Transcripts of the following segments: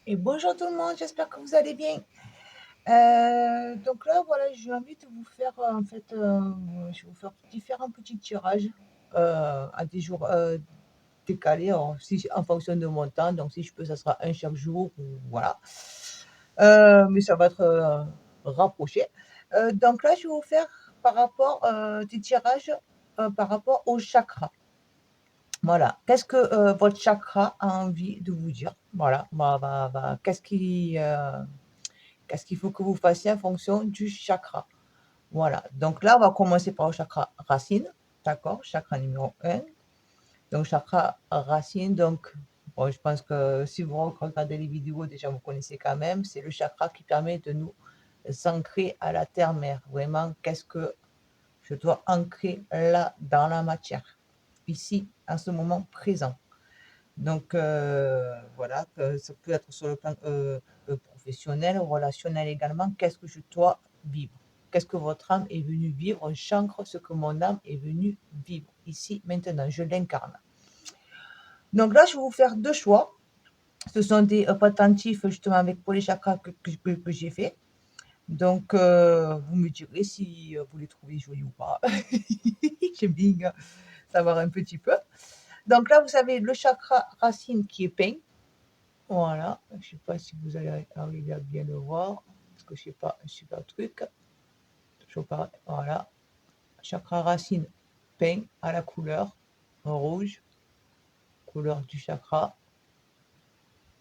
Et bonjour tout le monde, j'espère que vous allez bien. Donc là, voilà, j'ai envie de vous faire, je vais vous faire différents petits tirages, à des jours, décalés. Alors si en fonction de mon temps, donc si je peux, ça sera un chaque jour ou voilà. Mais ça va être, rapproché. Donc là, je vais vous faire par rapport, des tirages, par rapport au chakra. Voilà. Qu'est-ce que, votre chakra a envie de vous dire? Voilà, qu'est-ce qu'il faut que vous fassiez en fonction du chakra? Voilà, donc là, on va commencer par le chakra racine, d'accord? Chakra numéro 1. Donc chakra racine, donc bon, je pense que si vous regardez les vidéos, déjà vous connaissez quand même, c'est le chakra qui permet de nous ancrer à la terre-mère. Vraiment, qu'est-ce que je dois ancrer là dans la matière, ici, en ce moment présent. Donc voilà, ça peut être sur le plan, professionnel, relationnel également. Qu'est-ce que je dois vivre? Qu'est-ce que votre âme est venue vivre? J'ancre ce que mon âme est venue vivre ici, maintenant, je l'incarne. Donc là, je vais vous faire 2 choix. Ce sont des, pendentifs justement avec pour les chakras que j'ai fait. Donc vous me direz si, vous les trouvez jolis ou pas. J'aime bien savoir un petit peu. Donc là, vous avez le chakra racine qui est peint. Voilà, je ne sais pas si vous allez arriver à bien le voir, parce que je sais pas un super truc. Toujours pareil, voilà. Chakra racine peint à la couleur rouge, couleur du chakra.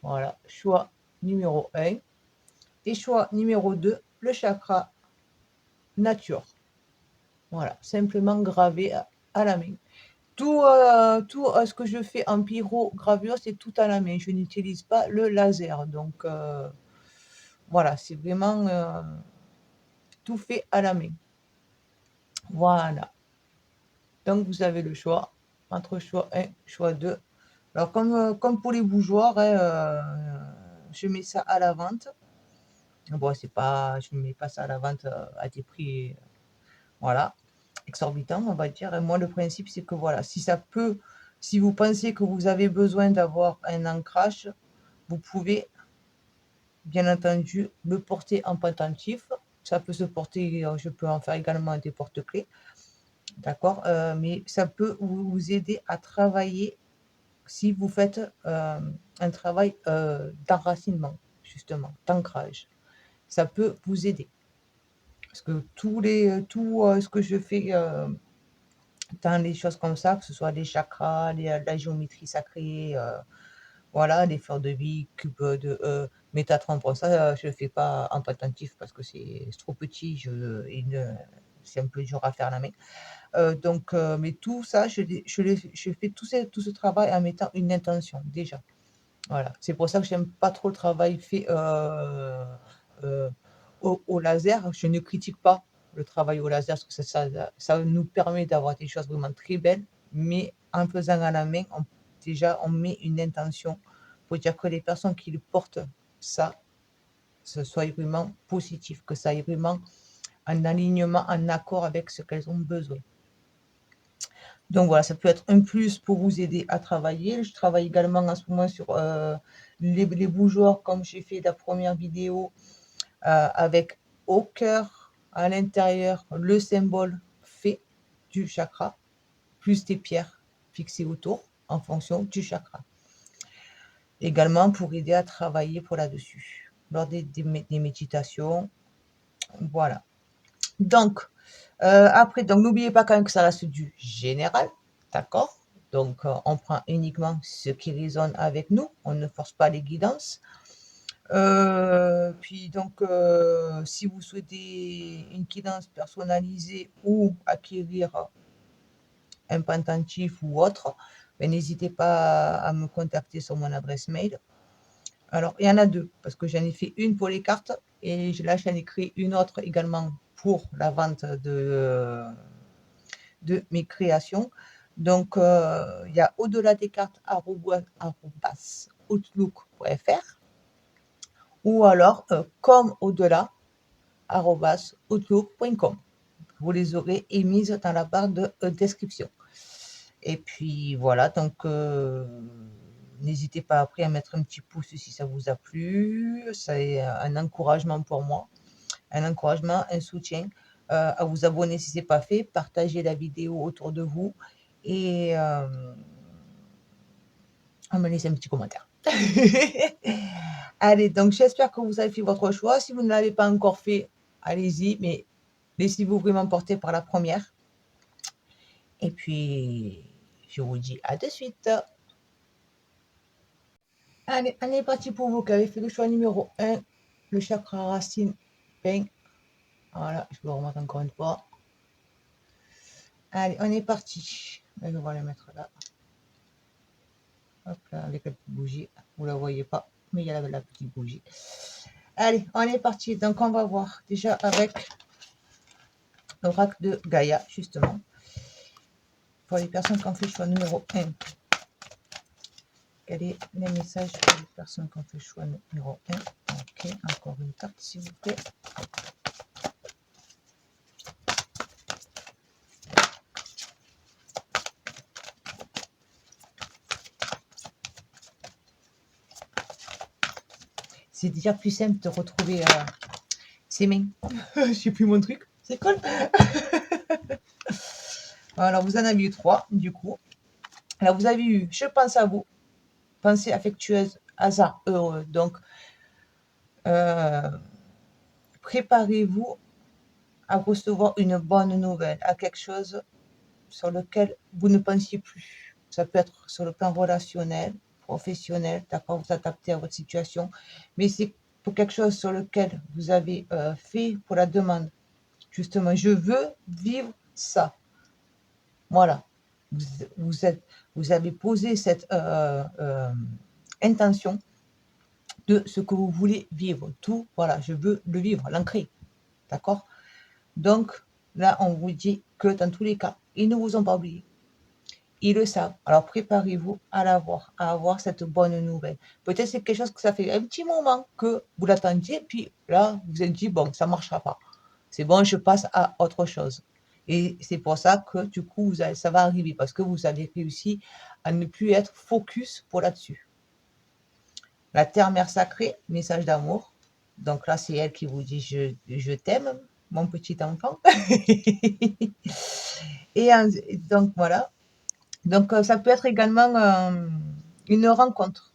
Voilà, choix numéro 1. Et choix numéro 2, le chakra nature. Voilà, simplement gravé à la main. Tout ce que je fais en pyrogravure, c'est tout à la main. Je n'utilise pas le laser. Donc voilà, c'est vraiment tout fait à la main. Voilà. Donc vous avez le choix entre choix 1, choix 2. Alors comme pour les bougeoirs, hein, je mets ça à la vente. Bon, c'est pas je ne mets pas ça à la vente, à des prix, voilà, exorbitants, on va dire. Et moi, le principe, c'est que voilà, si vous pensez que vous avez besoin d'avoir un ancrage, vous pouvez bien entendu le porter en pendentif. Ça peut se porter, je peux en faire également des porte-clés. D'accord? Mais ça peut vous aider à travailler si vous faites, un travail, d'enracinement, justement, d'ancrage. Ça peut vous aider. Parce que tout, ce que je fais, dans les choses comme ça, que ce soit les chakras, la géométrie sacrée, voilà, les fleurs de vie, cubes de Métatron, bon ça, je le fais pas en pendentif parce que c'est trop petit, c'est un peu dur à faire à la main. Donc mais tout ça, je fais tout ce travail en mettant une intention, déjà. Voilà. C'est pour ça que j'aime pas trop le travail fait, heu, au laser. Je ne critique pas le travail au laser parce que ça nous permet d'avoir des choses vraiment très belles, mais en faisant à la main, on met une intention pour dire que les personnes qui le portent, ça, ce soit vraiment positif, que ça aille vraiment en alignement, en accord avec ce qu'elles ont besoin. Donc voilà, ça peut être un plus pour vous aider à travailler. Je travaille également en ce moment sur, les bougeoirs comme j'ai fait la première vidéo, avec au cœur, à l'intérieur, le symbole fait du chakra, plus des pierres fixées autour en fonction du chakra. Également pour aider à travailler pour là-dessus, lors des méditations, voilà. Donc, après, donc n'oubliez pas quand même que ça reste du général, d'accord? Donc, on prend uniquement ce qui résonne avec nous, on ne force pas les guidances. Puis donc, si vous souhaitez une guidance personnalisée ou acquérir un pendentif ou autre, ben, n'hésitez pas à me contacter sur mon adresse mail. Alors, il y en a 2 parce que j'en ai fait une pour les cartes et là, j'en ai créé une autre également pour la vente de mes créations. Donc, il y a au-delà des cartes outlook.fr ou alors comme au-delà outlook.com. Vous les aurez émises dans la barre de description. Et puis voilà, donc n'hésitez pas après à mettre un petit pouce si ça vous a plu. C'est un encouragement pour moi, un encouragement, un soutien. À vous abonner si ce n'est pas fait, partagez la vidéo autour de vous et à me laisser un petit commentaire. Allez, donc j'espère que vous avez fait votre choix. Si vous ne l'avez pas encore fait, allez-y, mais laissez-vous vraiment porter par la première. Et puis, je vous dis à de suite. Allez, on est parti pour vous qui avez fait le choix numéro 1, le chakra racine peint. Voilà, je vous le remonte encore une fois. Allez, on est parti. Je vais le mettre là. Hop là, avec la petite bougie. Vous ne la voyez pas, mais il y a la petite bougie. Allez, on est parti. Donc, on va voir déjà avec l'oracle de Gaïa, justement. Pour les personnes qui ont fait le choix numéro 1. Quel est le message pour les personnes qui ont fait le choix numéro 1? Ok, encore une carte, s'il vous plaît. C'est déjà plus simple de retrouver ses mains. Je sais plus mon truc, c'est cool. Alors, vous en avez eu 3, du coup. Alors, vous avez eu « Je pense à vous », pensée affectueuse, hasard heureux. Donc, préparez-vous à recevoir une bonne nouvelle, à quelque chose sur lequel vous ne pensiez plus. Ça peut être sur le plan relationnel, professionnel, d'accord, vous adaptez à votre situation, mais c'est pour quelque chose sur lequel vous avez fait pour la demande. Justement, je veux vivre ça. Voilà. Vous avez posé cette intention de ce que vous voulez vivre. Tout, voilà, je veux le vivre, l'ancrer. D'accord? Donc, là, on vous dit que dans tous les cas, ils ne vous ont pas oublié. Ils le savent. Alors, préparez-vous à l'avoir, à avoir cette bonne nouvelle. Peut-être c'est quelque chose que ça fait un petit moment que vous l'attendiez, puis là, vous vous êtes dit, bon, ça ne marchera pas. C'est bon, je passe à autre chose. Et c'est pour ça que, du coup, ça va arriver, parce que vous avez réussi à ne plus être focus pour là-dessus. La terre-mère sacrée, message d'amour. Donc là, c'est elle qui vous dit, je t'aime, mon petit enfant. Et donc, voilà. Donc, ça peut être également une rencontre.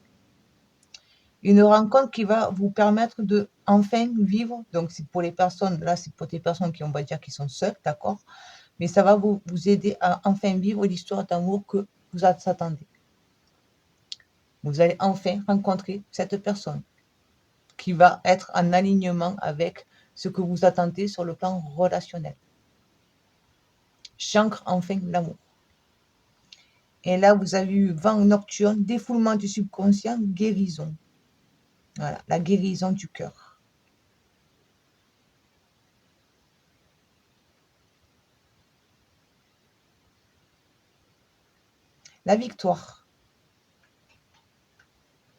Une rencontre qui va vous permettre de enfin vivre. Donc, c'est pour les personnes, là, c'est pour des personnes qui, on va dire, qui sont seules, d'accord? Mais ça va vous aider à enfin vivre l'histoire d'amour que vous attendez. Vous allez enfin rencontrer cette personne qui va être en alignement avec ce que vous attendez sur le plan relationnel. Chancre enfin l'amour. Et là, vous avez eu vent nocturne, défoulement du subconscient, guérison. Voilà, la guérison du cœur. La victoire.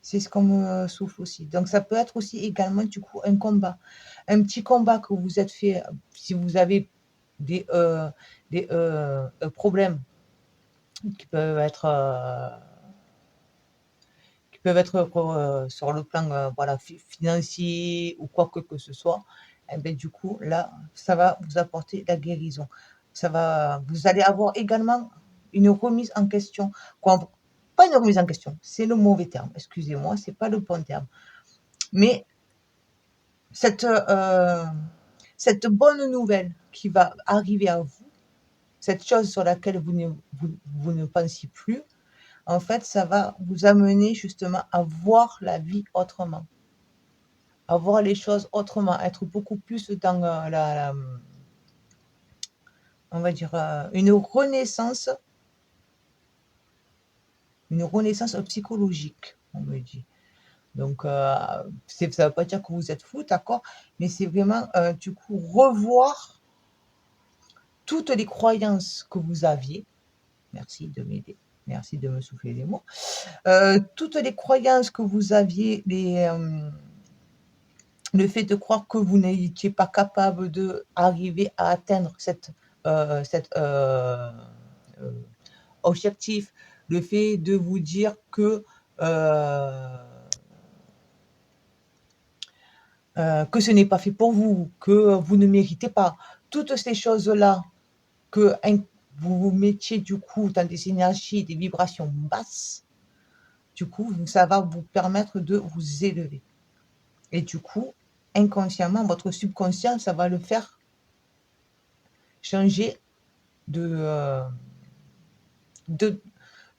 C'est ce qu'on me souffle aussi. Donc, ça peut être aussi également, du coup, un combat. Un petit combat que vous êtes fait, si vous avez des problèmes qui peuvent être sur le plan voilà, financier ou quoi que ce soit, et bien, du coup, là, ça va vous apporter la guérison. Vous allez avoir également une remise en question. Pas une remise en question, c'est le mauvais terme, excusez-moi, c'est pas le bon terme. Mais cette bonne nouvelle qui va arriver à vous, cette chose sur laquelle vous ne pensiez plus, en fait, ça va vous amener justement à voir la vie autrement, à voir les choses autrement, être beaucoup plus dans on va dire, une renaissance psychologique, on me dit. Donc, ça ne veut pas dire que vous êtes fou, d'accord, mais c'est vraiment, du coup, revoir toutes les croyances que vous aviez. Merci de m'aider. Merci de me souffler les mots. Toutes les croyances que vous aviez, le fait de croire que vous n'étiez pas capable d'arriver à atteindre cet objectif, le fait de vous dire que euh, que ce n'est pas fait pour vous, que vous ne méritez pas. Toutes ces choses-là que vous vous mettiez du coup dans des énergies, des vibrations basses, du coup, ça va vous permettre de vous élever. Et du coup, inconsciemment, votre subconscient, ça va le faire changer de, de,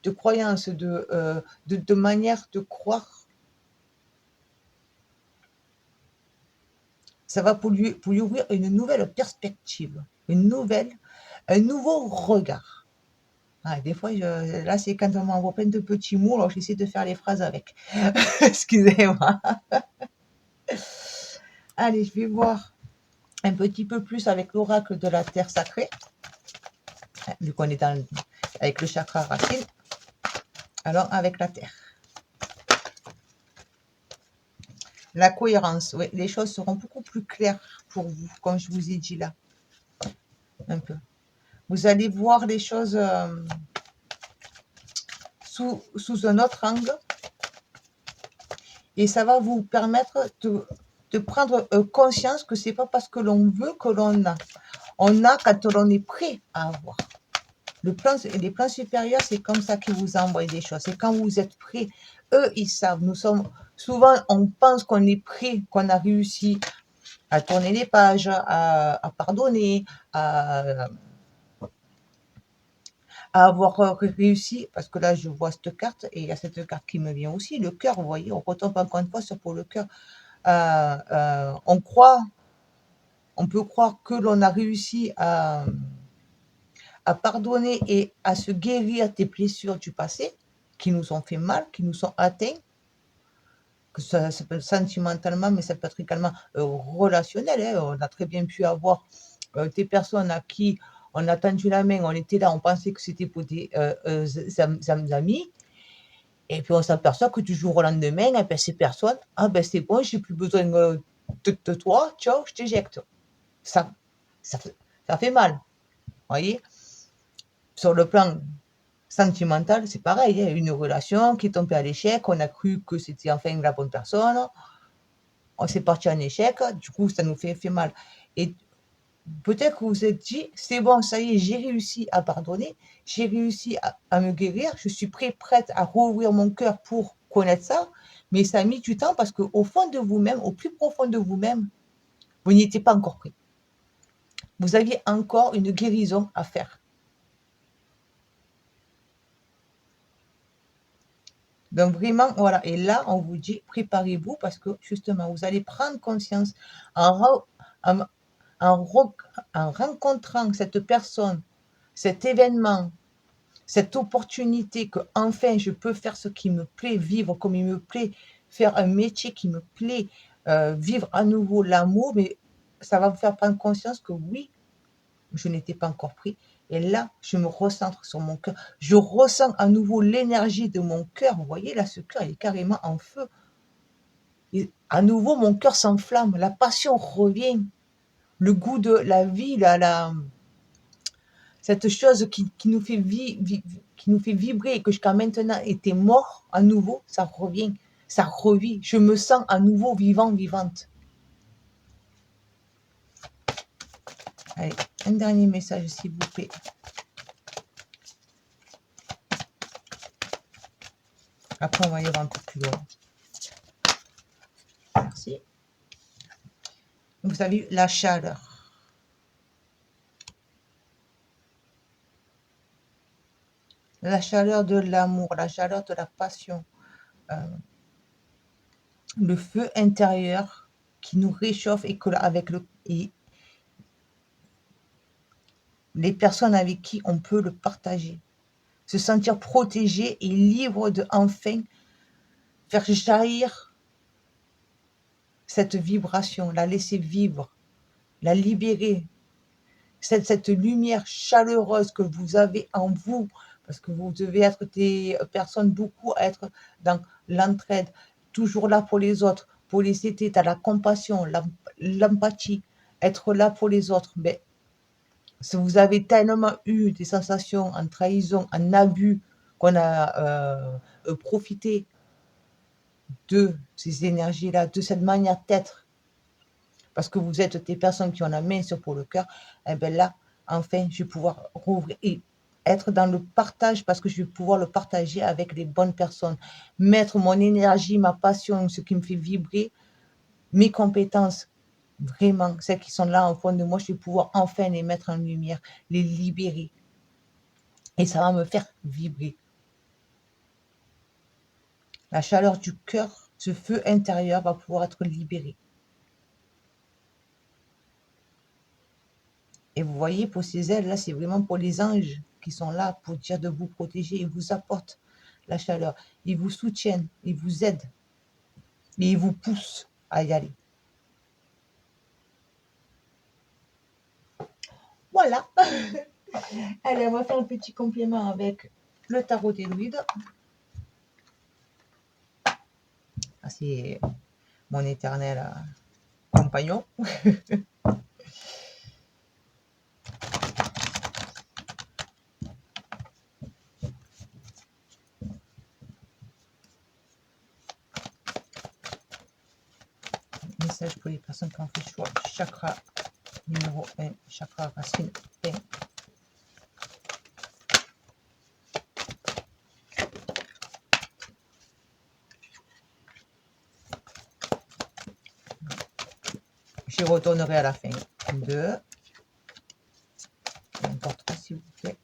de croyance, de manière de croire. Ça va pour lui ouvrir une nouvelle perspective, un nouveau regard. Ah, des fois, là, c'est quand on m'envoie plein de petits mots, alors j'essaie de faire les phrases avec. Excusez-moi. Allez, je vais voir un petit peu plus avec l'oracle de la terre sacrée, vu qu'on est avec le chakra racine. Alors, avec la terre. La cohérence, oui, les choses seront beaucoup plus claires pour vous, comme je vous ai dit là. Un peu. Vous allez voir les choses sous un autre angle et ça va vous permettre de prendre conscience que c'est pas parce que l'on veut que l'on a. On a quand l'on est prêt à avoir. Les plans supérieurs, c'est comme ça qu'ils vous envoient des choses. C'est quand vous êtes prêt. Eux, ils savent. Souvent, on pense qu'on est prêt, qu'on a réussi à tourner les pages, à pardonner, à avoir réussi, parce que là, je vois cette carte, et il y a cette carte qui me vient aussi, le cœur, vous voyez, on retombe encore une fois sur pour le cœur. On peut croire que l'on a réussi à pardonner et à se guérir des blessures du passé qui nous ont fait mal, qui nous ont atteints, que ça peut être sentimentalement, mais ça peut être également relationnel. Hein. On a très bien pu avoir des personnes à qui on a tendu la main, on était là, on pensait que c'était pour des amis, et puis on s'aperçoit que du jour au lendemain, eh ben, ces personnes, ah ben c'est bon, j'ai plus besoin de toi, ciao, je t'éjecte. Ça, ça, ça fait mal, voyez. Sur le plan sentimental, c'est pareil, hein, une relation qui est tombée à l'échec, on a cru que c'était enfin la bonne personne, on s'est parti en échec, du coup ça nous fait mal. Et peut-être que vous vous êtes dit, c'est bon, ça y est, j'ai réussi à pardonner, j'ai réussi à me guérir, je suis prête à rouvrir mon cœur pour connaître ça, mais ça a mis du temps parce qu'au fond de vous-même, au plus profond de vous-même, vous n'y étiez pas encore prêt. Vous aviez encore une guérison à faire. Donc vraiment, voilà. Et là, on vous dit, préparez-vous parce que justement, vous allez prendre conscience en, en, en rencontrant cette personne, cet événement, cette opportunité que enfin je peux faire ce qui me plaît, vivre comme il me plaît, faire un métier qui me plaît, vivre à nouveau l'amour, mais ça va vous faire prendre conscience que oui, je n'étais pas encore pris. Et là, je me recentre sur mon cœur. Je ressens à nouveau l'énergie de mon cœur. Vous voyez, là, ce cœur, il est carrément en feu. Et à nouveau, mon cœur s'enflamme. La passion revient. Le goût de la vie, cette chose qui nous fait qui nous fait vibrer et que jusqu'à maintenant était mort, à nouveau, ça revient. Ça revit. Je me sens à nouveau vivant, vivante. Allez, un dernier message, s'il vous plaît. Après, on va y aller un peu plus loin. Merci. Vous avez la chaleur. La chaleur de l'amour, la chaleur de la passion. Le feu intérieur qui nous réchauffe et que avec les personnes avec qui on peut le partager. Se sentir protégé et libre de enfin faire jaillir cette vibration, la laisser vivre, la libérer. Cette lumière chaleureuse que vous avez en vous, parce que vous devez être des personnes beaucoup à être dans l'entraide, toujours là pour les autres, pour les aider, dans la compassion, l'empathie, être là pour les autres. Mais si vous avez tellement eu des sensations en trahison, en abus, qu'on a profité, de ces énergies-là, de cette manière d'être, parce que vous êtes des personnes qui ont la main sur pour le cœur, et bien là, enfin, je vais pouvoir rouvrir et être dans le partage parce que je vais pouvoir le partager avec les bonnes personnes. Mettre mon énergie, ma passion, ce qui me fait vibrer, mes compétences, vraiment, celles qui sont là en fond de moi, je vais pouvoir enfin les mettre en lumière, les libérer. Et ça va me faire vibrer. La chaleur du cœur, ce feu intérieur va pouvoir être libéré. Et vous voyez, pour ces ailes-là, c'est vraiment pour les anges qui sont là pour dire de vous protéger. Ils vous apportent la chaleur. Ils vous soutiennent, ils vous aident. Et ils vous poussent à y aller. Voilà. Allez, on va faire un petit complément avec le tarot des druides. Ah, c'est mon éternel compagnon. Message pour les personnes qui ont fait choix. Chakra numéro 1, chakra racine 1. Je retournerai à la fin. 2. Encore 3, s'il vous plaît.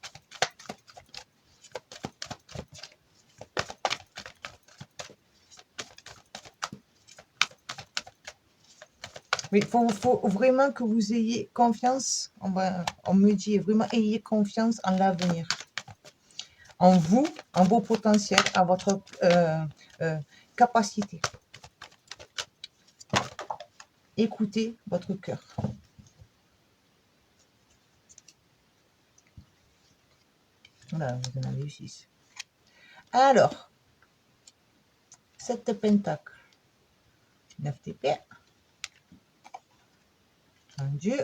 Mais il faut vraiment que vous ayez confiance. On me dit vraiment, ayez confiance en l'avenir. En vous, en vos potentiels, à votre capacité. Écoutez votre cœur. Voilà, vous en avez eu 6. Alors, 7 de pentacle, 9 d'épée, tendu,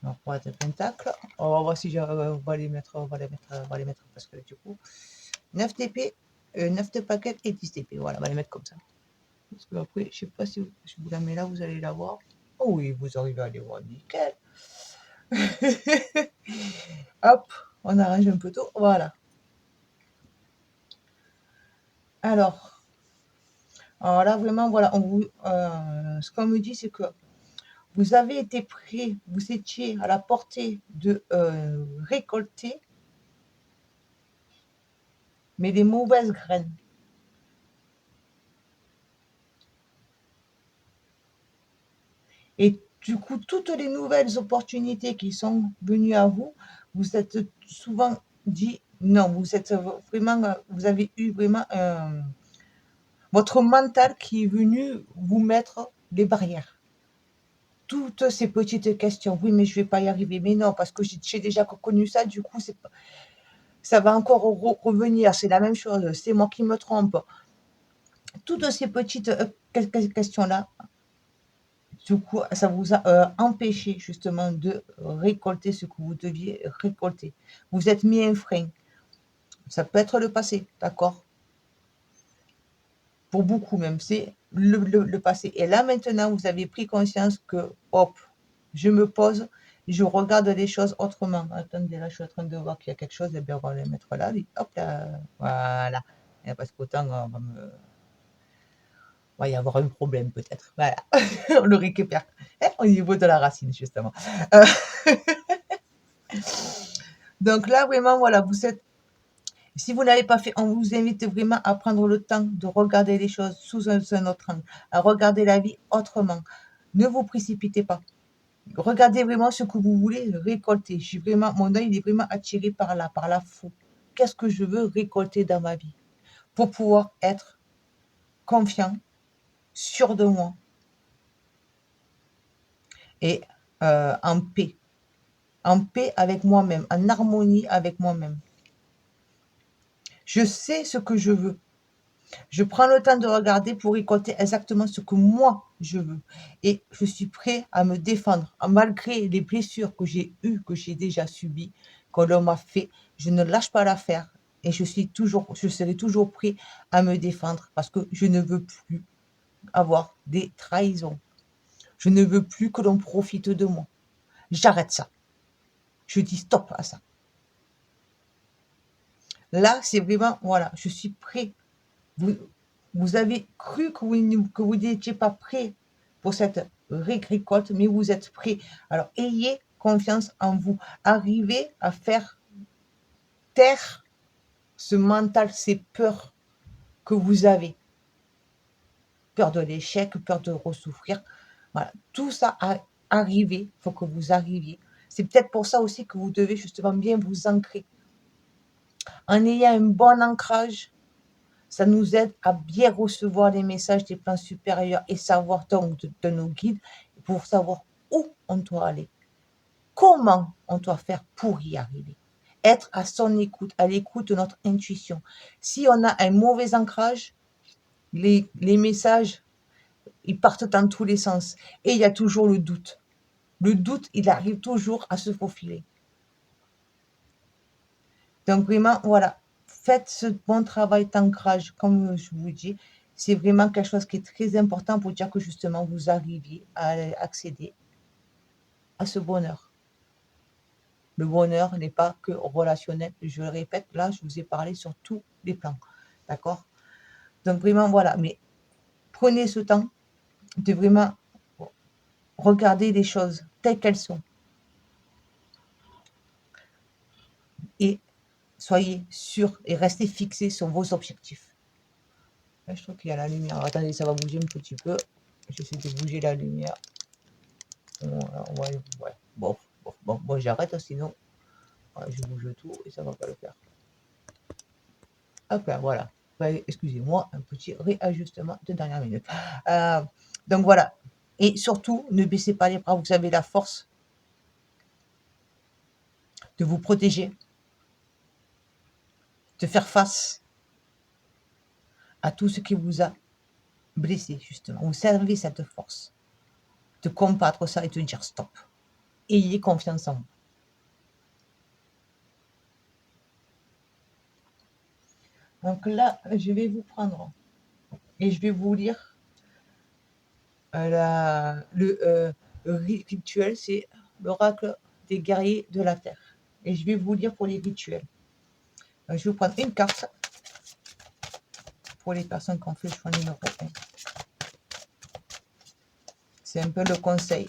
le roi de pentacle. On va voir si on va les mettre parce que du coup, 9 d'épée, 9 de paquet et 10 d'épée. Voilà, on va les mettre comme ça. Parce que après, je sais pas si je vous la mets là, vous allez la voir. Oh oui, vous arrivez à les voir, nickel. Hop, on arrange un peu tout, voilà. Alors là, vraiment, voilà, ce qu'on me dit, c'est que vous avez été prêt, vous étiez à la portée de récolter, mais des mauvaises graines. Et du coup, toutes les nouvelles opportunités qui sont venues à vous, vous êtes souvent dit non, vous êtes vraiment, vous avez eu vraiment votre mental qui est venu vous mettre des barrières. Toutes ces petites questions, oui, mais je ne vais pas y arriver, mais non, parce que j'ai déjà connu ça, du coup, ça va encore revenir, c'est la même chose, c'est moi qui me trompe. Toutes ces petites questions-là, du coup, ça vous a empêché justement de récolter ce que vous deviez récolter. Vous êtes mis un frein. Ça peut être le passé, d'accord? Pour beaucoup même, c'est le passé. Et là maintenant, vous avez pris conscience que, hop, je me pose, je regarde les choses autrement. Attendez, là, je suis en train de voir qu'il y a quelque chose, et bien on va le mettre là, hop là, voilà. Et parce qu'autant, va y avoir un problème peut-être. Voilà, on le récupère au niveau de la racine, justement. Donc là, vraiment, voilà, si vous n'avez pas fait, on vous invite vraiment à prendre le temps de regarder les choses sous un autre angle, à regarder la vie autrement. Ne vous précipitez pas. Regardez vraiment ce que vous voulez récolter. Mon œil il est vraiment attiré par là, par la fou. Qu'est-ce que je veux récolter dans ma vie pour pouvoir être confiant, sûr de moi et en paix avec moi-même, en harmonie avec moi-même. Je sais ce que je veux. Je prends le temps de regarder pour récolter exactement ce que moi je veux. Et je suis prêt à me défendre. Malgré les blessures que j'ai eues, que j'ai déjà subies, que l'on m'a fait, je ne lâche pas l'affaire. Et je serai toujours prêt à me défendre parce que je ne veux plus avoir des trahisons. Je ne veux plus que l'on profite de moi. J'arrête ça. Je dis stop à ça. Là, c'est vraiment, voilà, je suis prêt. Vous avez cru que vous n'étiez pas prêt pour cette récolte, mais vous êtes prêt. Alors, ayez confiance en vous. Arrivez à faire taire ce mental, ces peurs que vous avez. Peur de l'échec, peur de ressouffrir. Voilà, tout ça a arrivé, il faut que vous arriviez. C'est peut-être pour ça aussi que vous devez justement bien vous ancrer. En ayant un bon ancrage, ça nous aide à bien recevoir les messages des plans supérieurs et savoir donc de nos guides pour savoir où on doit aller, comment on doit faire pour y arriver. Être à son écoute, à l'écoute de notre intuition. Si on a un mauvais ancrage, les messages, ils partent dans tous les sens. Et il y a toujours le doute. Le doute, il arrive toujours à se faufiler. Donc vraiment, voilà, faites ce bon travail d'ancrage, comme je vous dis. C'est vraiment quelque chose qui est très important pour dire que justement, vous arriviez à accéder à ce bonheur. Le bonheur n'est pas que relationnel. Je le répète, là, je vous ai parlé sur tous les plans. D'accord? Donc vraiment, voilà. Mais prenez ce temps de vraiment regarder les choses telles qu'elles sont. Et soyez sûrs et restez fixés sur vos objectifs. Là, je trouve qu'il y a la lumière. Alors, attendez, ça va bouger un petit peu. J'essaie de bouger la lumière. Ouais. Bon, j'arrête, sinon je bouge tout et ça va pas le faire. Hop là, voilà. Excusez-moi, un petit réajustement de dernière minute. Donc voilà. Et surtout, ne baissez pas les bras. Vous avez la force de vous protéger, de faire face à tout ce qui vous a blessé, justement. Vous servez cette force de combattre ça et de dire stop. Ayez confiance en vous. Donc là, je vais vous prendre et je vais vous lire le rituel, c'est l'oracle des guerriers de la terre. Et je vais vous lire pour les rituels. Je vais vous prendre une carte pour les personnes qui ont fait le choix numéro 1. C'est un peu le conseil.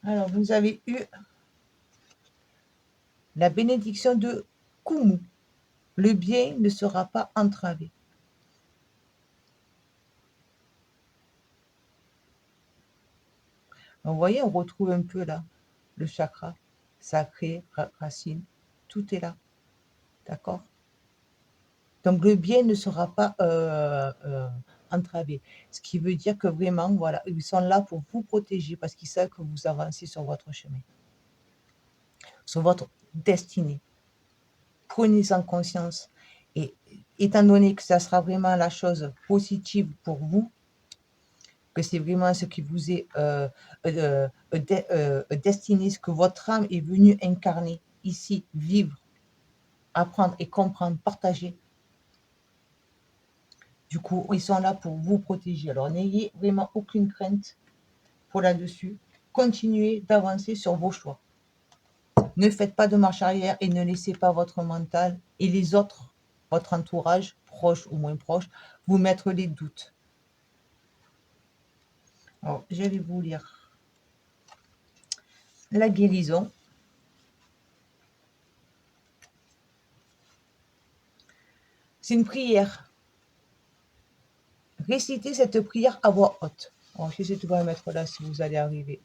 Alors, vous avez eu la bénédiction de Kumu. Le bien ne sera pas entravé. Vous voyez, on retrouve un peu là le chakra sacré, racine, tout est là. D'accord? Donc le bien ne sera pas entravé. Ce qui veut dire que vraiment, voilà, ils sont là pour vous protéger parce qu'ils savent que vous avancez sur votre chemin, sur votre destinée. Prenez-en conscience. Et étant donné que ça sera vraiment la chose positive pour vous, que c'est vraiment ce qui vous est destiné, ce que votre âme est venue incarner ici, vivre, apprendre et comprendre, partager. Du coup, ils sont là pour vous protéger. Alors, n'ayez vraiment aucune crainte pour là-dessus. Continuez d'avancer sur vos choix. Ne faites pas de marche arrière et ne laissez pas votre mental et les autres, votre entourage, proche ou moins proche, vous mettre les doutes. Alors, je vais vous lire la guérison. C'est une prière. Récitez cette prière à voix haute. Alors, j'essaie de vous la mettre là si vous allez arriver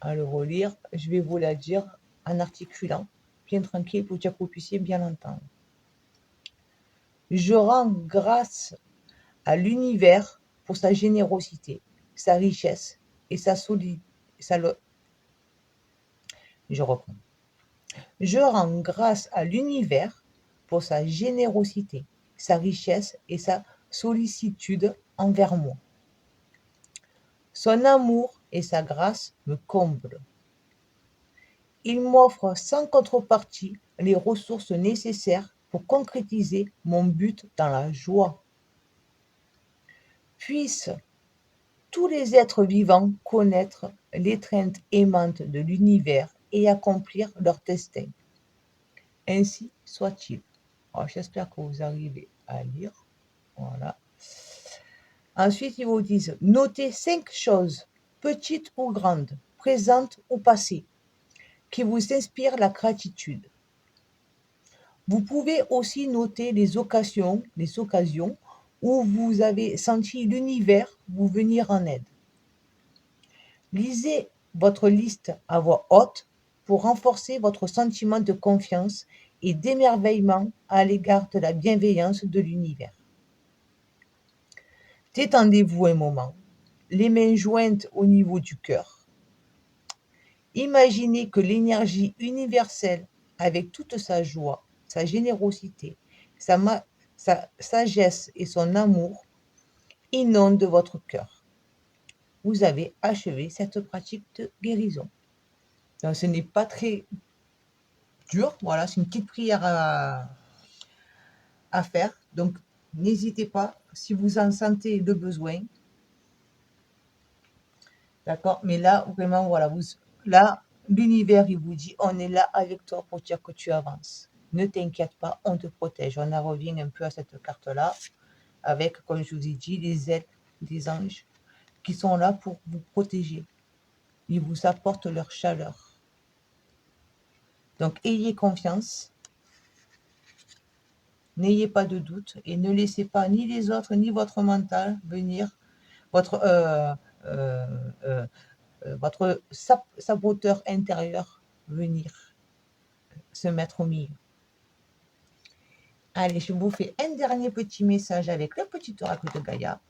à le relire. Je vais vous la dire en articulant, bien tranquille, pour que vous puissiez bien l'entendre. Je rends grâce à l'univers pour sa générosité, sa richesse et sa solidité. Je reprends. Je rends grâce à l'univers pour sa générosité, sa richesse et sa sollicitude envers moi. Son amour et sa grâce me comblent. Il m'offre sans contrepartie les ressources nécessaires pour concrétiser mon but dans la joie. Puissent tous les êtres vivants connaître l'étreinte aimante de l'univers et accomplir leur destin. Ainsi soit-il. Alors, j'espère que vous arrivez à lire. Voilà. Ensuite, ils vous disent, notez 5 choses, petites ou grandes, présentes ou passées, qui vous inspirent la gratitude. Vous pouvez aussi noter les occasions où vous avez senti l'univers vous venir en aide. Lisez votre liste à voix haute pour renforcer votre sentiment de confiance et d'émerveillement à l'égard de la bienveillance de l'univers. Détendez-vous un moment, les mains jointes au niveau du cœur. Imaginez que l'énergie universelle, avec toute sa joie, sa générosité, sa sagesse et son amour, inonde votre cœur. Vous avez achevé cette pratique de guérison. Donc, ce n'est pas très dur, voilà, c'est une petite prière à faire. Donc, n'hésitez pas, si vous en sentez le besoin, d'accord? Mais là, vraiment, voilà, là, l'univers, il vous dit, on est là avec toi pour dire que tu avances. Ne t'inquiète pas, on te protège. On en revient un peu à cette carte-là, avec, comme je vous ai dit, les ailes des anges qui sont là pour vous protéger. Ils vous apportent leur chaleur. Donc, ayez confiance. N'ayez pas de doute et ne laissez pas ni les autres ni votre mental venir, votre, votre saboteur intérieur venir se mettre au milieu. Allez, je vous fais un dernier petit message avec le petit oracle de Gaïa.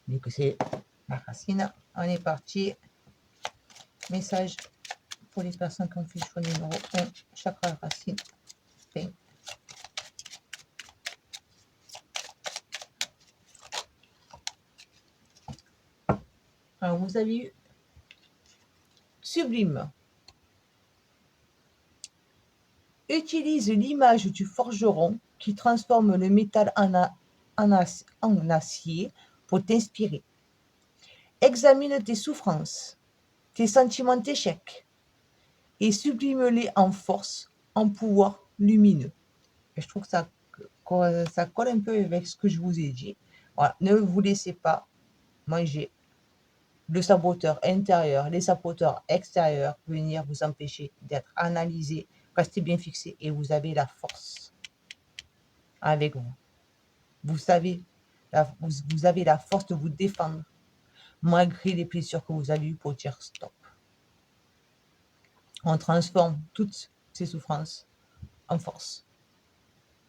Vu que c'est la racine, on est parti. Message pour les personnes qui ont fait le choix numéro 1, chakra racine. Alors, vous avez eu sublime. Utilise l'image du forgeron qui transforme le métal en acier pour t'inspirer. Examine tes souffrances, tes sentiments d'échec et sublime-les en force, en pouvoir lumineux. Et je trouve que ça colle un peu avec ce que je vous ai dit. Voilà. Ne vous laissez pas manger le saboteur intérieur, les saboteurs extérieurs venir vous empêcher d'être analysé. Restez bien fixé et vous avez la force avec vous. Vous savez, vous avez la force de vous défendre malgré les blessures que vous avez eues pour dire stop. On transforme toutes ces souffrances en force.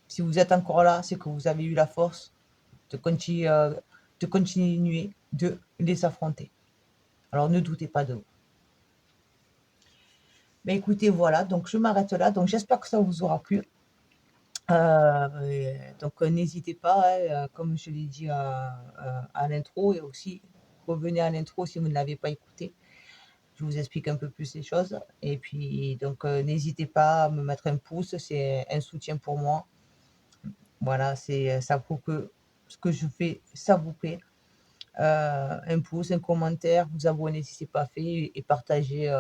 Si vous êtes encore là, c'est que vous avez eu la force de continuer de les affronter. Alors ne doutez pas de vous. Mais écoutez, voilà, donc je m'arrête là. Donc j'espère que ça vous aura plu. Donc n'hésitez pas, comme je l'ai dit à l'intro, et aussi revenez à l'intro si vous ne l'avez pas écouté. Je vous explique un peu plus les choses. Et puis, donc, n'hésitez pas à me mettre un pouce, c'est un soutien pour moi. Voilà, c'est ça pour que ce que je fais, ça vous plaît. Un pouce, un commentaire, vous abonner si ce n'est pas fait et partager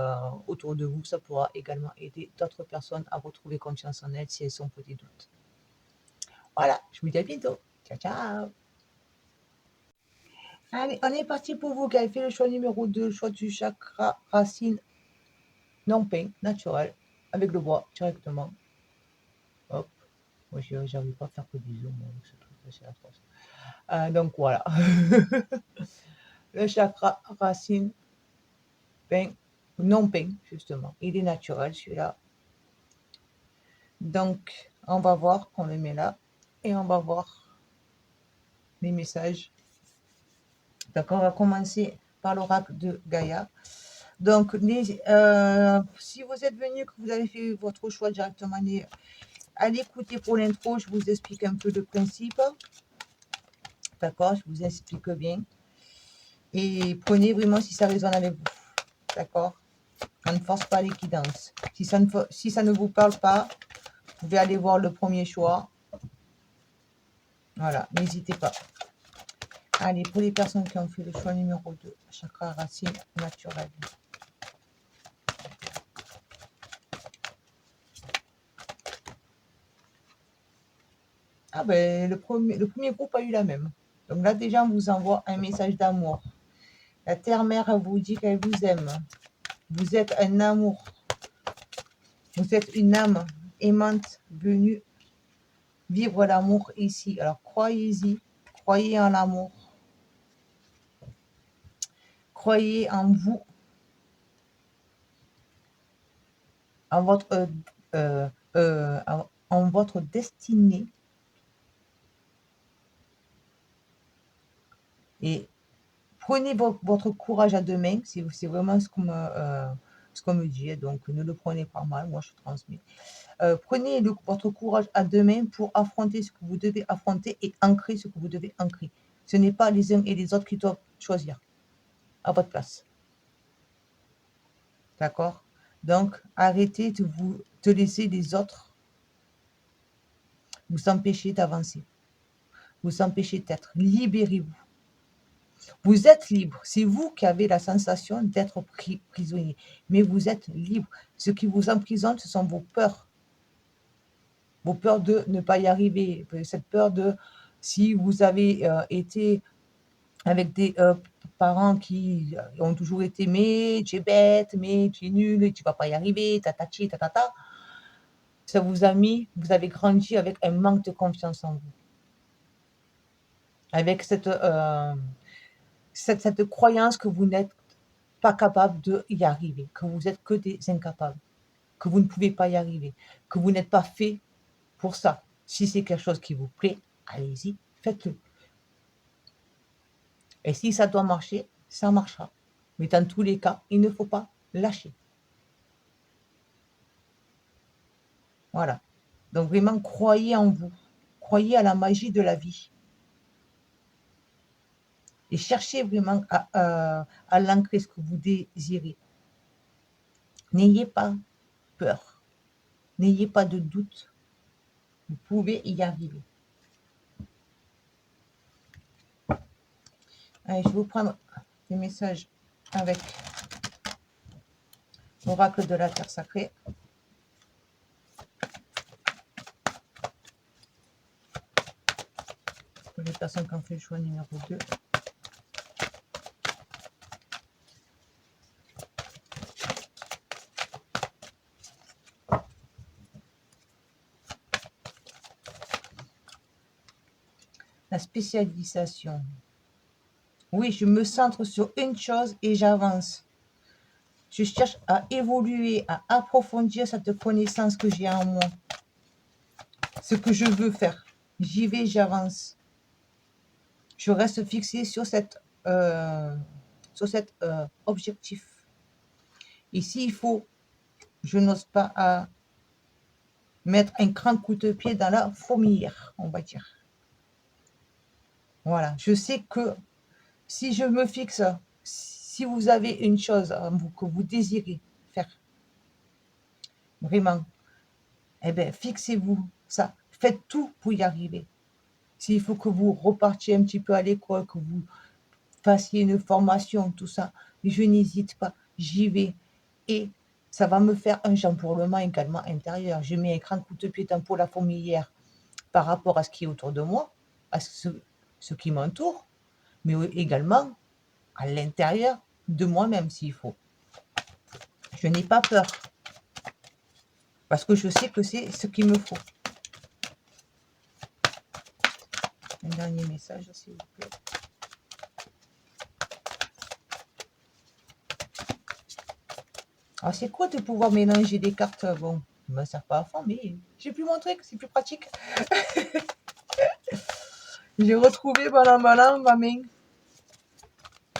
autour de vous. Ça pourra également aider d'autres personnes à retrouver confiance en elles si elles sont pour des doutes. Voilà, je vous dis à bientôt. Ciao, ciao. Allez, on est parti pour vous qui avez fait le choix numéro 2, le choix du chakra racine non peint, naturel, avec le bois directement. Hop. Moi, j'arrive pas à faire que des zooms avec ce truc, c'est atroce. Donc voilà. Le chakra racine peint, non peint, justement. Il est naturel, celui-là. Donc, on va voir, on le met là, et on va voir les messages. Donc, on va commencer par l'oracle de Gaïa. Donc, si vous êtes venu, que vous avez fait votre choix directement, allez écouter pour l'intro, je vous explique un peu le principe. D'accord, je vous explique bien. et prenez vraiment si ça résonne avec vous. D'accord? On ne force pas l'équidance. Si ça ne vous parle pas, vous pouvez aller voir le premier choix. Voilà, n'hésitez pas. Allez, pour les personnes qui ont fait le choix numéro 2, chakra racine naturelle. Ah ben, le premier groupe a eu la même. Donc là, déjà, on vous envoie un message d'amour. La Terre-Mère vous dit qu'elle vous aime. Vous êtes un amour. Vous êtes une âme aimante venue vivre l'amour ici. Alors, croyez-y. Croyez en l'amour. Croyez en vous. En votre, en votre destinée. Et prenez votre courage à deux mains, c'est vraiment ce qu'on me dit, donc ne le prenez pas mal, moi je transmets. Prenez votre courage à deux mains pour affronter ce que vous devez affronter et ancrer ce que vous devez ancrer. Ce n'est pas les uns et les autres qui doivent choisir à votre place. D'accord? Donc, arrêtez de laisser les autres vous empêcher d'avancer, vous empêcher d'être. Libérez-vous. Vous êtes libre. C'est vous qui avez la sensation d'être prisonnier. Mais vous êtes libre. Ce qui vous emprisonne, ce sont vos peurs. Vos peurs de ne pas y arriver. Cette peur de, si vous avez été avec des parents qui ont toujours été, mais tu es bête, mais tu es nul, tu ne vas pas y arriver, tatati, tatata. Ça vous a mis, vous avez grandi avec un manque de confiance en vous. Avec cette croyance que vous n'êtes pas capable d'y arriver, que vous êtes que des incapables, que vous ne pouvez pas y arriver, que vous n'êtes pas fait pour ça. Si c'est quelque chose qui vous plaît, allez-y, faites-le. Et si ça doit marcher, ça marchera. Mais dans tous les cas, il ne faut pas lâcher. Voilà. Donc vraiment, croyez en vous. Croyez à la magie de la vie. Et cherchez vraiment à l'ancrer ce que vous désirez. N'ayez pas peur. N'ayez pas de doute. Vous pouvez y arriver. Allez, je vais vous prendre des messages avec l'oracle de la Terre sacrée. Pour les personnes qui ont fait le choix numéro 2. La spécialisation. Oui, je me centre sur une chose et j'avance. Je cherche à évoluer, à approfondir cette connaissance que j'ai en moi. Ce que je veux faire. J'y vais, j'avance. Je reste fixé sur cet objectif. Et s'il faut, je n'ose pas à mettre un grand coup de pied dans la fourmilière, on va dire. Voilà, je sais que si je me fixe, si vous avez une chose que vous désirez faire, vraiment, eh bien, fixez-vous ça. Faites tout pour y arriver. S'il faut que vous repartiez un petit peu à l'école, que vous fassiez une formation, tout ça, je n'hésite pas, j'y vais. Et ça va me faire un chamboulement également intérieur. Je mets un grand coup de pied pour la fourmilière par rapport à ce qui est autour de moi, à ce qui m'entoure, mais également à l'intérieur de moi-même s'il faut. Je n'ai pas peur parce que je sais que c'est ce qu'il me faut. Un dernier message, s'il vous plaît. Alors, c'est cool de pouvoir mélanger des cartes. Bon, je ne me sers pas à fond, mais j'ai pu montrer que c'est plus pratique. J'ai retrouvé malin ma main.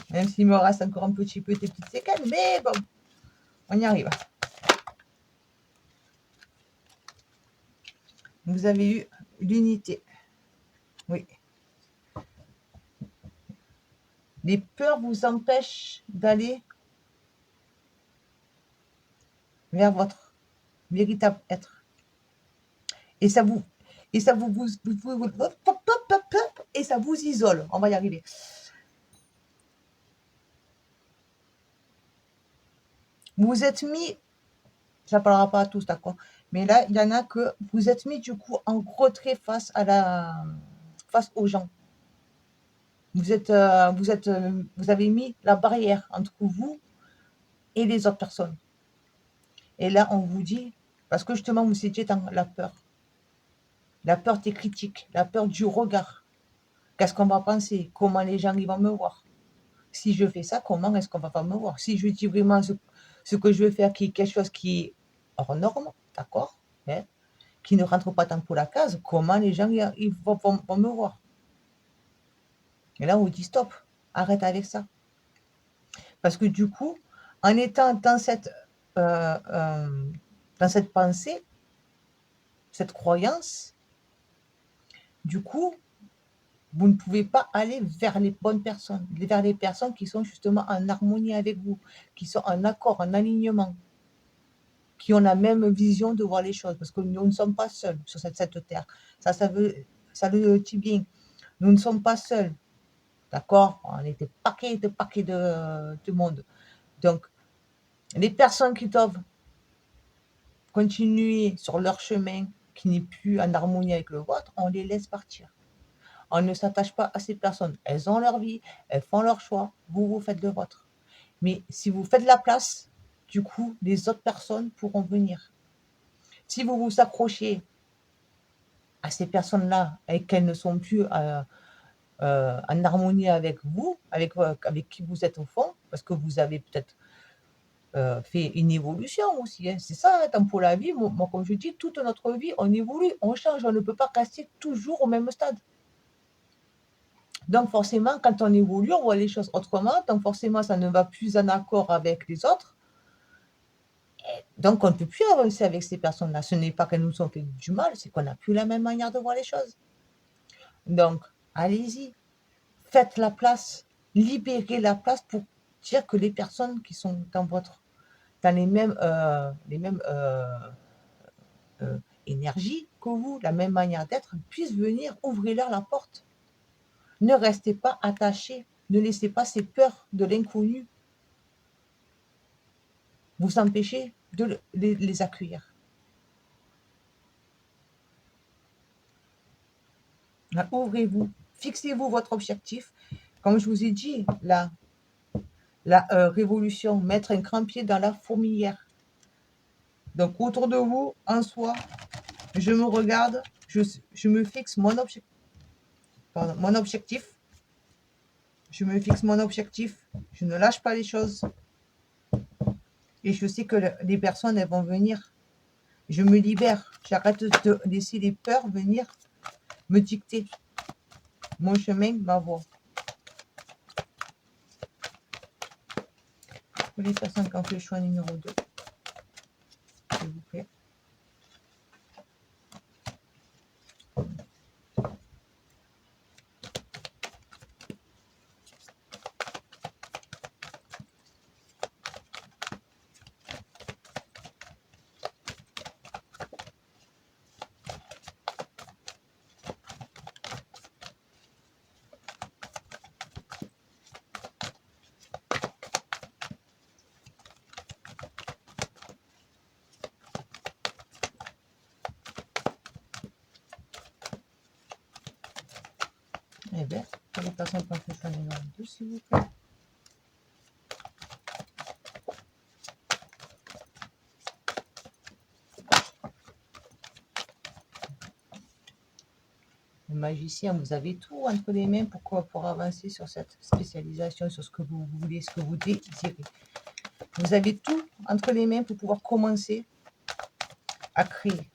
Même s'il me reste encore un petit peu des petites séquelles, mais bon, on y arrive. Vous avez eu l'unité. Oui. Les peurs vous empêchent d'aller vers votre véritable être. Et ça vous, et ça et ça vous isole. On va y arriver. Vous vous êtes mis, ça ne parlera pas à tous, d'accord, mais là, il y en a que vous êtes mis du coup en retrait face aux gens. Vous avez mis la barrière entre vous et les autres personnes. Et là, on vous dit, parce que justement, vous étiez dans la peur des critiques, la peur du regard. Qu'est-ce qu'on va penser? Comment les gens ils vont me voir? Si je fais ça, comment est-ce qu'on va pas me voir? Si je dis vraiment ce que je veux faire, qui est quelque chose qui est hors norme, d'accord, hein, qui ne rentre pas tant pour la case, comment les gens ils vont me voir? Et là, on vous dit stop, arrête avec ça. Parce que du coup, en étant euh, euh, dans cette pensée, cette croyance, du coup, vous ne pouvez pas aller vers les bonnes personnes, vers les personnes qui sont justement en harmonie avec vous, qui sont en accord, en alignement, qui ont la même vision de voir les choses, parce que nous ne sommes pas seuls sur cette terre. Ça le dit bien. Nous ne sommes pas seuls, d'accord? On était paquets de monde. Donc, les personnes qui doivent continuer sur leur chemin, qui n'est plus en harmonie avec le vôtre, on les laisse partir. On ne s'attache pas à ces personnes. Elles ont leur vie, elles font leur choix, vous faites le vôtre. Mais si vous faites la place, du coup, les autres personnes pourront venir. Si vous vous accrochez à ces personnes-là et qu'elles ne sont plus en harmonie avec vous, avec qui vous êtes au fond, parce que vous avez peut-être fait une évolution aussi. Hein. C'est ça, hein, pour la vie. Moi, comme je dis, toute notre vie, on évolue, on change, on ne peut pas rester toujours au même stade. Donc forcément, quand on évolue, on voit les choses autrement. Donc forcément, ça ne va plus en accord avec les autres. Donc on ne peut plus avancer avec ces personnes-là. Ce n'est pas qu'elles nous ont fait du mal, c'est qu'on n'a plus la même manière de voir les choses. Donc, allez-y, faites la place, libérez la place pour dire que les personnes qui sont dans les mêmes énergies que vous, la même manière d'être, puissent venir, ouvrez-leur la porte. Ne restez pas attachés, ne laissez pas ces peurs de l'inconnu vous empêcher de les accueillir. Ouvrez-vous, fixez-vous votre objectif. Comme je vous ai dit, la révolution, mettre un grand pied dans la fourmilière. Donc autour de vous, en soi, je me regarde, je me fixe mon objectif. Je me fixe mon objectif, je ne lâche pas les choses. Et je sais que les personnes, elles vont venir. Je me libère. J'arrête de laisser les peurs venir me dicter mon chemin, ma voie. Pour les personnes qui ont fait le choix numéro 2, s'il vous plaît. Eh bien, pour les personnes qui ont fait le choix numéro 2, s'il vous plaît. Le magicien, vous avez tout entre les mains pour avancer sur cette spécialisation, sur ce que vous voulez, ce que vous désirez. Vous avez tout entre les mains pour pouvoir commencer à créer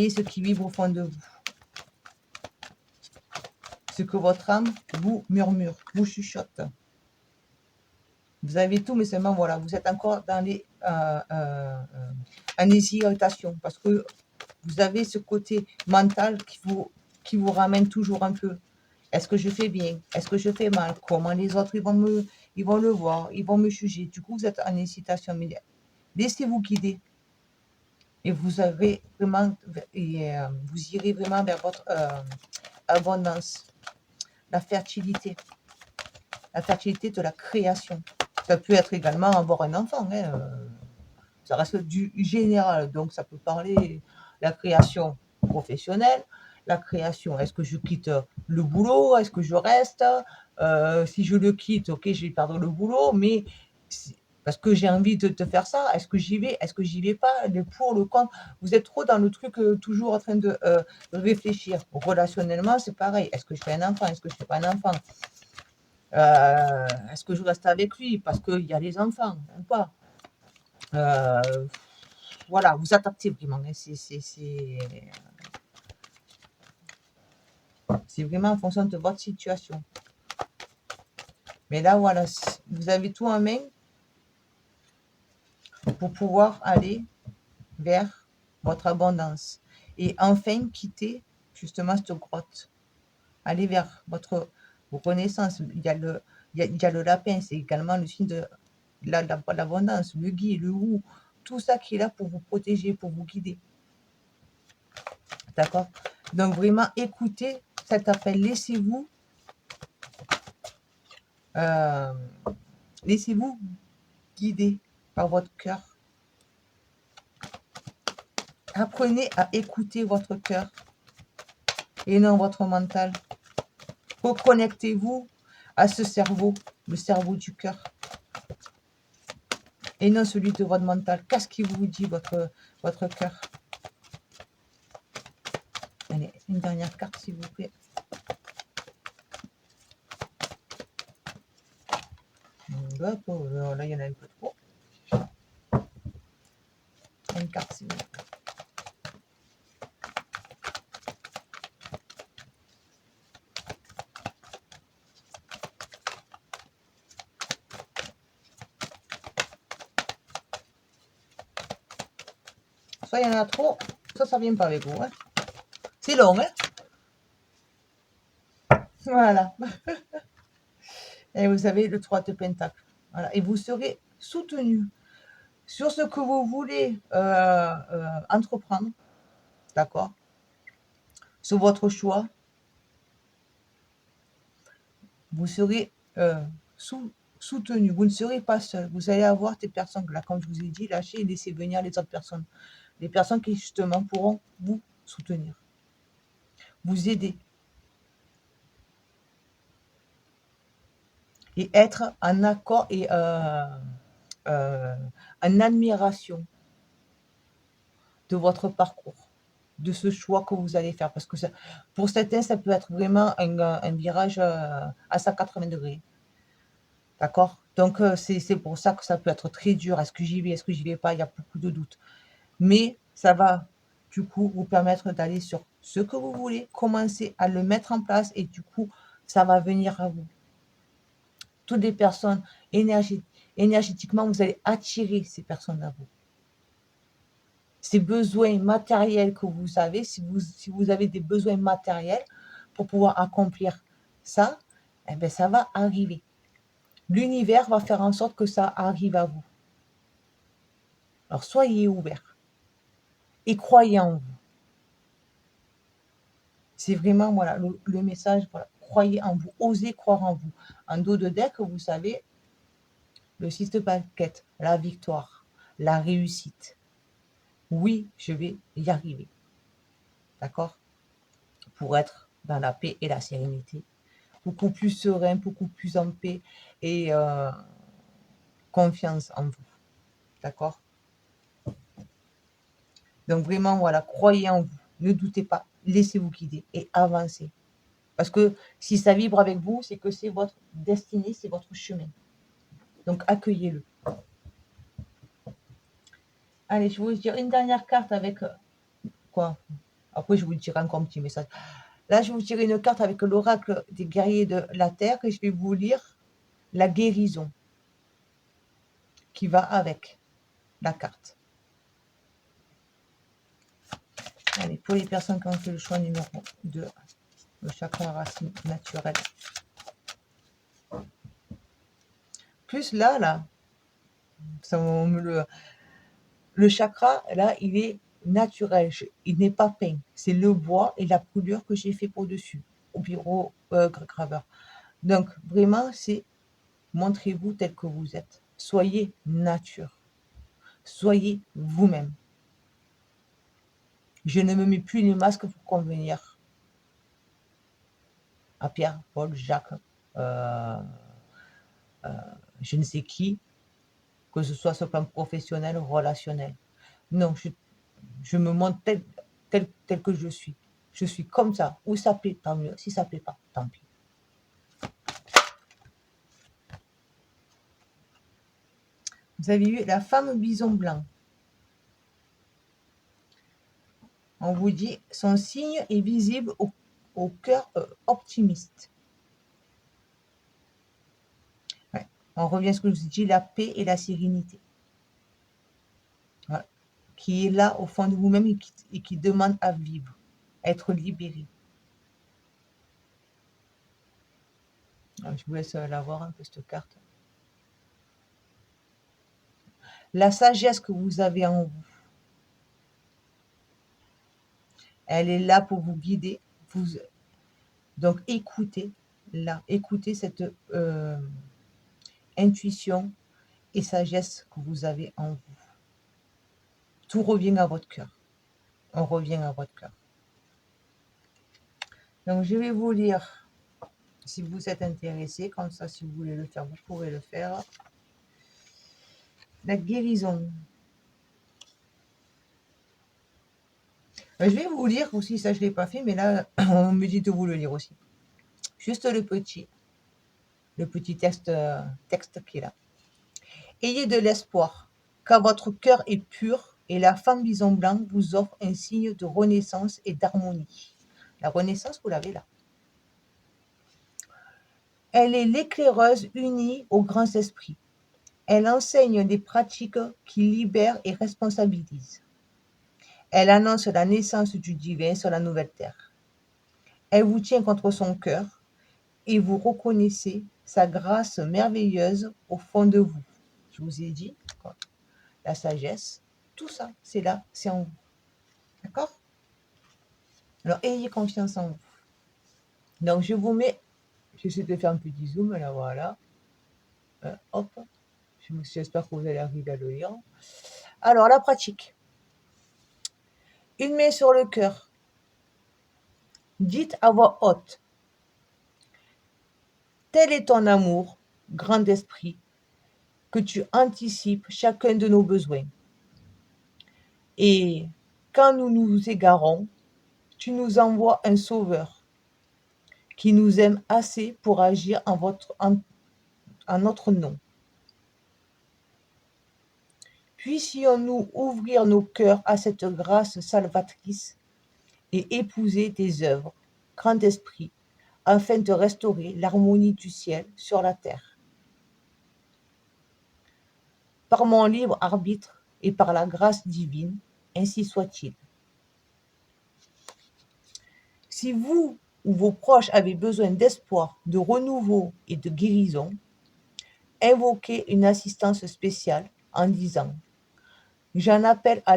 ce qui vibre au fond de vous. Ce que votre âme vous murmure, vous chuchote. Vous avez tout, mais seulement, voilà, vous êtes encore dans en hésitation, parce que vous avez ce côté mental qui vous ramène toujours un peu. Est-ce que je fais bien? Est-ce que je fais mal? Comment les autres ils vont le voir, ils vont me juger. Du coup, vous êtes en hésitation. Mais laissez-vous guider et vous avez vraiment, vous irez vraiment vers votre abondance, la fertilité de la création. Ça peut être également avoir un enfant, hein, ça reste du général, donc ça peut parler la création professionnelle, la création, est-ce que je quitte le boulot, est-ce que je reste, si je le quitte, ok, je vais perdre le boulot, mais parce que j'ai envie de faire ça, est-ce que j'y vais, est-ce que j'y vais pas, le pour, le contre, vous êtes trop dans le truc, toujours en train de réfléchir. Relationnellement, c'est pareil, est-ce que je fais un enfant, est-ce que je fais pas un enfant, est-ce que je reste avec lui parce qu'il y a les enfants ou pas, voilà, vous adaptez vraiment, hein, c'est vraiment en fonction de votre situation. Mais là, voilà, vous avez tout en main pour pouvoir aller vers votre abondance et enfin quitter justement cette grotte. Aller vers votre renaissance. Il y a le lapin, c'est également le signe de l'abondance, le gui, le roux, tout ça qui est là pour vous protéger, pour vous guider. D'accord? Donc vraiment écoutez cet appel, euh, laissez-vous guider par votre cœur. Apprenez à écouter votre cœur et non votre mental. Reconnectez-vous à ce cerveau, le cerveau du cœur, et non celui de votre mental. Qu'est-ce qui vous dit votre cœur? Allez, une dernière carte s'il vous plaît. Là, il y en a un peu trop. Une carte s'il vous plaît. Soit il y en a trop, soit ça vient pas avec vous. Hein. C'est long, hein? Voilà. Et vous avez le 3 de Pentacle. Voilà. Et vous serez soutenu sur ce que vous voulez entreprendre. D'accord? Sur votre choix. Vous serez soutenu. Vous ne serez pas seul. Vous allez avoir des personnes, là, comme je vous ai dit, lâchez et laissez venir les autres personnes. Les personnes qui, justement, pourront vous soutenir, vous aider et être en accord et en admiration de votre parcours, de ce choix que vous allez faire. Parce que ça, pour certains, ça peut être vraiment un virage à 180 degrés. D'accord? Donc, c'est pour ça que ça peut être très dur. Est-ce que j'y vais? Est-ce que j'y vais pas? Il y a beaucoup de doutes. Mais ça va, du coup, vous permettre d'aller sur ce que vous voulez, commencer à le mettre en place et du coup, ça va venir à vous. Toutes les personnes énergétiquement, vous allez attirer ces personnes à vous. Ces besoins matériels que vous avez, si vous avez des besoins matériels pour pouvoir accomplir ça, eh bien, ça va arriver. L'univers va faire en sorte que ça arrive à vous. Alors, soyez ouverts et croyez en vous. C'est vraiment voilà, le message, voilà, croyez en vous, osez croire en vous. En dos de deck, vous savez, le 6 de paquette, la victoire, la réussite. Oui, je vais y arriver. D'accord? Pour être dans la paix et la sérénité. Beaucoup plus serein, beaucoup plus en paix et confiance en vous. D'accord? Donc vraiment, voilà, croyez en vous. Ne doutez pas. Laissez-vous guider et avancez. Parce que si ça vibre avec vous, c'est que c'est votre destinée, c'est votre chemin. Donc accueillez-le. Allez, je vais vous dire une dernière carte avec quoi? Après, je vous dirai encore un petit message. Là, je vais vous tirer une carte avec l'oracle des guerriers de la Terre et je vais vous lire la guérison qui va avec la carte. Allez, pour les personnes qui ont fait le choix numéro 2. le chakra racine naturel. Plus là, ça le chakra, là, il est naturel, il n'est pas peint. C'est le bois et la couleur que j'ai fait au-dessus, au bureau graveur. Donc, vraiment, c'est montrez-vous tel que vous êtes. Soyez nature. Soyez vous-même. Je ne me mets plus les masques pour convenir à Pierre, Paul, Jacques, euh, je ne sais qui, que ce soit sur le plan professionnel ou relationnel. Non, je me montre tel que je suis. Je suis comme ça. Ou ça plaît, tant mieux. Si ça plaît pas, tant pis. Vous avez eu la femme bison blanc. On vous dit, son signe est visible au cœur optimiste. Ouais. On revient à ce que je vous ai dit, la paix et la sérénité. Ouais. Qui est là au fond de vous-même et qui demande à vivre, à être libéré. Alors, je vous laisse la voir un peu cette carte. La sagesse que vous avez en vous, elle est là pour vous guider. Donc écoutez cette intuition et sagesse que vous avez en vous. Tout revient à votre cœur. On revient à votre cœur. Donc je vais vous lire, si vous êtes intéressé, comme ça si vous voulez le faire, vous pourrez le faire. La guérison. Je vais vous lire aussi, ça je ne l'ai pas fait, mais là on me dit de vous le lire aussi. Juste le petit texte qui est là. Ayez de l'espoir, car votre cœur est pur et la femme bison blanc vous offre un signe de renaissance et d'harmonie. La renaissance, vous l'avez là. Elle est l'éclaireuse unie aux grands esprits. Elle enseigne des pratiques qui libèrent et responsabilisent. Elle annonce la naissance du divin sur la nouvelle terre. Elle vous tient contre son cœur et vous reconnaissez sa grâce merveilleuse au fond de vous. Je vous ai dit, la sagesse, tout ça, c'est là, c'est en vous. D'accord? Alors, ayez confiance en vous. Donc, je vous mets, j'essaie de faire un petit zoom, là, voilà. Hop, j'espère que vous allez arriver à le lire. Alors, la pratique. Une main sur le cœur. Dites à voix haute. Tel est ton amour, grand esprit, que tu anticipes chacun de nos besoins. Et quand nous nous égarons, tu nous envoies un sauveur qui nous aime assez pour agir en notre nom. Puissions-nous ouvrir nos cœurs à cette grâce salvatrice et épouser tes œuvres, grand esprit, afin de restaurer l'harmonie du ciel sur la terre. Par mon libre arbitre et par la grâce divine, ainsi soit-il. Si vous ou vos proches avez besoin d'espoir, de renouveau et de guérison, invoquez une assistance spéciale en disant « J'en appelle à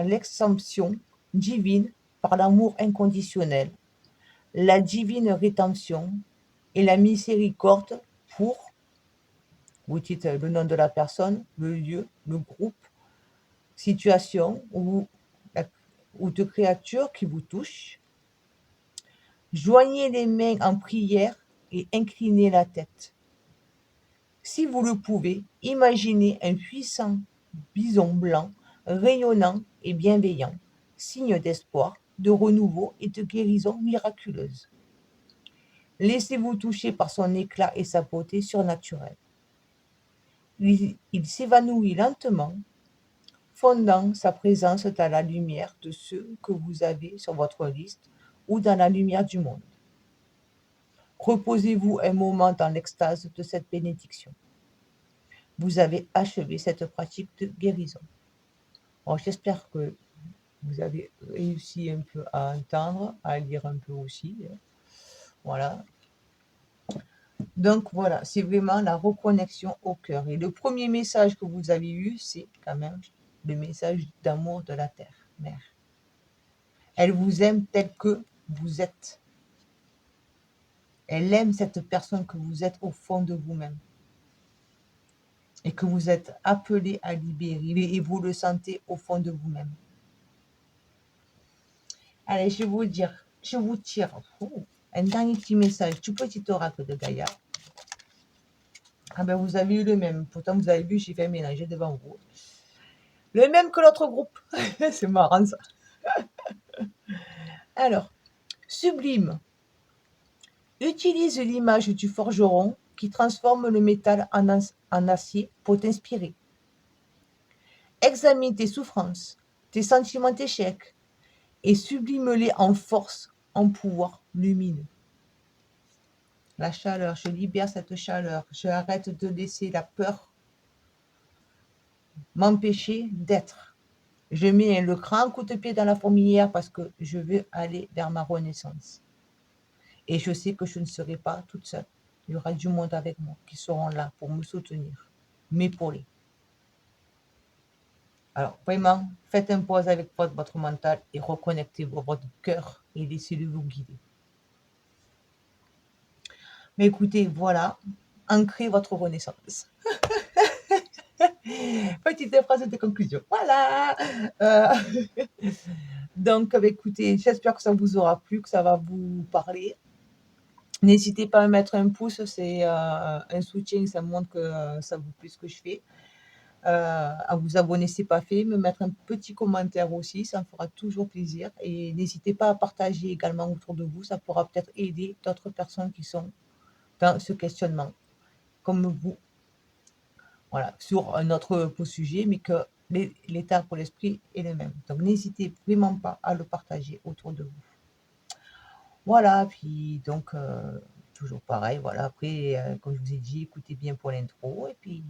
l'exemption divine par l'amour inconditionnel, la divine rédemption et la miséricorde pour, vous dites le nom de la personne, le lieu, le groupe, situation ou de créature qui vous touche. Joignez les mains en prière et inclinez la tête. Si vous le pouvez, imaginez un puissant bison blanc, rayonnant et bienveillant, signe d'espoir, de renouveau et de guérison miraculeuse. Laissez-vous toucher par son éclat et sa beauté surnaturelle. Il s'évanouit lentement, fondant sa présence dans la lumière de ceux que vous avez sur votre liste ou dans la lumière du monde. Reposez-vous un moment dans l'extase de cette bénédiction. Vous avez achevé cette pratique de guérison. Bon, j'espère que vous avez réussi un peu à entendre, à lire un peu aussi. Voilà. Donc voilà, c'est vraiment la reconnexion au cœur. Et le premier message que vous avez eu, c'est quand même le message d'amour de la Terre, Mère. Elle vous aime tel que vous êtes. Elle aime cette personne que vous êtes au fond de vous-même. Et que vous êtes appelé à libérer. Et vous le sentez au fond de vous-même. Allez, je vais vous dire, je vous tire un dernier petit message, tout petit oracle de Gaïa. Ah ben vous avez eu le même. Pourtant, vous avez vu, j'ai fait mélanger devant vous. Le même que l'autre groupe. C'est marrant ça. Alors, sublime. Utilise l'image du forgeron qui transforme le métal en acier pour t'inspirer. Examine tes souffrances, tes sentiments d'échec et sublime-les en force, en pouvoir lumineux. La chaleur, je libère cette chaleur. Je arrête de laisser la peur m'empêcher d'être. Je mets le grand coup de pied dans la fourmilière parce que je veux aller vers ma renaissance. Et je sais que je ne serai pas toute seule. Il y aura du monde avec moi qui seront là pour me soutenir, m'épauler. Alors, vraiment, faites un pause avec votre mental et reconnectez votre cœur et laissez-le vous guider. Mais écoutez, voilà, ancrez votre renaissance. Petite phrase de conclusion. Voilà. Donc, écoutez, j'espère que ça vous aura plu, que ça va vous parler. N'hésitez pas à mettre un pouce, c'est un soutien, ça montre que ça vous plaît ce que je fais. À vous abonner si ce n'est pas fait, me mettre un petit commentaire aussi, ça me fera toujours plaisir. Et n'hésitez pas à partager également autour de vous, ça pourra peut-être aider d'autres personnes qui sont dans ce questionnement, comme vous. Voilà, sur un autre sujet, mais que l'état pour l'esprit est le même. Donc n'hésitez vraiment pas à le partager autour de vous. Voilà, puis donc toujours pareil, voilà. Après, comme je vous ai dit, écoutez bien pour l'intro, et puis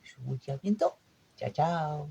je vous dis à bientôt. Ciao, ciao.